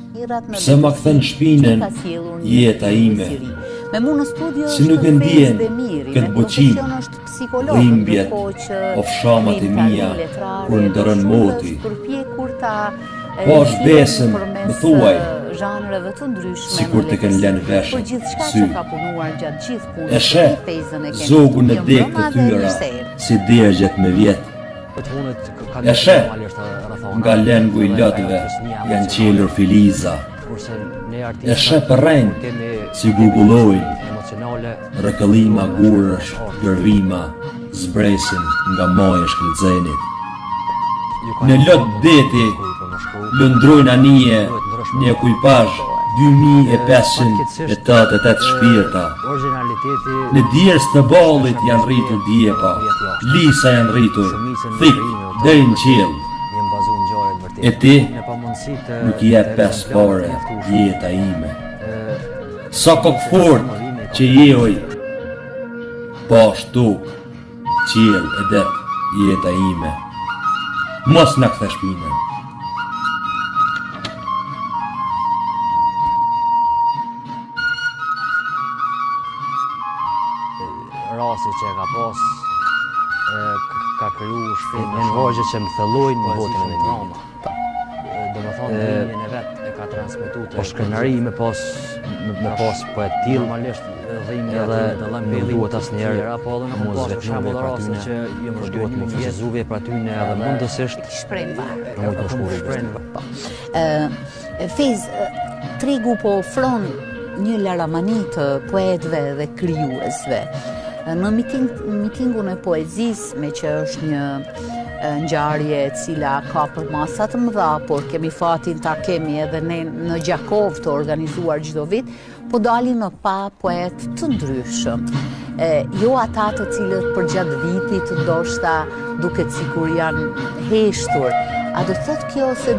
Pse ma kthen shpinën jeta ime, si nuk e ndjen këtë boqim, dhimbjet, ofshamat e mia, kur ndërën moti. Po është besën, më thuaj, si kur të kënë lënë veshët, sy. E she, zogun në dekë të tyra, si dërgjet me vjetë. E she, nga lengu i lotëve, janë qelur filiza. E she përrejnë, si gugullojnë, rëkëllima gurësh, gërvima, zbresin nga majë shkëllëzenit. Në lotë deti, lëndrojnë anije, një kujpash 2588 shpirta. Në djerës të balit janë rritur djepa, lisa janë rritur, thik, deri në qelë. E ti, nuk je pes pare jeta ime. Sa kokëfort që jehoj, pa shtuk, qelë e det jeta ime. Mos në këthe shpinën. Rasi që e ka pas, ka kryu shpinë në vogje që më thellojnë në botën e drama. Do më thonë dhinjën e vetë e ka transmitu të... Po shkrenari me pas poet t'il, edhe më duhet asë njerë mu zvetnuve pra tyne, më duhet më fëzizuve pra tyne, edhe mundësisht për mu të shkurit. Fez, Trigu po ofron një laramani të poetëve dhe krijuesve. Në mitingun e poezisë, me që është një ngjarje e cila ka për masa të mëdha, por kemi fatin ta kemi edhe ne në Gjakov të organizuar çdo vit, po dalin në pa poet të ndryshëm. Jo ata të cilët përgjatë vitit ndoshta duket sikur janë heshtur. A do thotë kjo se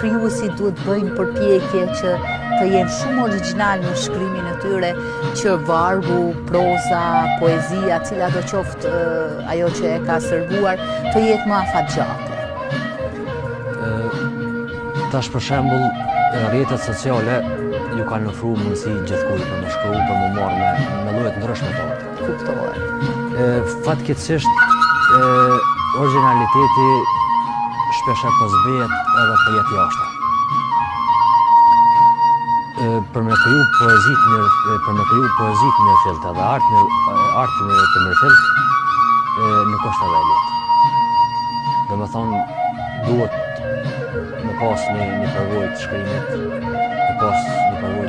krijuesit duhet bëjnë përpjekje që të jenë shumë origjinal në shkrimin e tyre, që vargu, proza, poezia, cila do qoftë ajo që e ka servuar, të jetë më afatgjate? Tash për shembull, rrjetet sociale ju kanë ofruar mundësi gjithkujt për të shkruar, për të marrë me lloje të ndryshme të art. Kuptohet. Fatkeqësisht, origjinaliteti shpesher po zbehet edhe po jetë jashtë. Për me kriju poezi të mirëfillt edhe art të mirëfillt, nuk është edhe e lehtë. Dhe me thonë, duhet me pas një përvojë të shkrimit, me pas një përvojë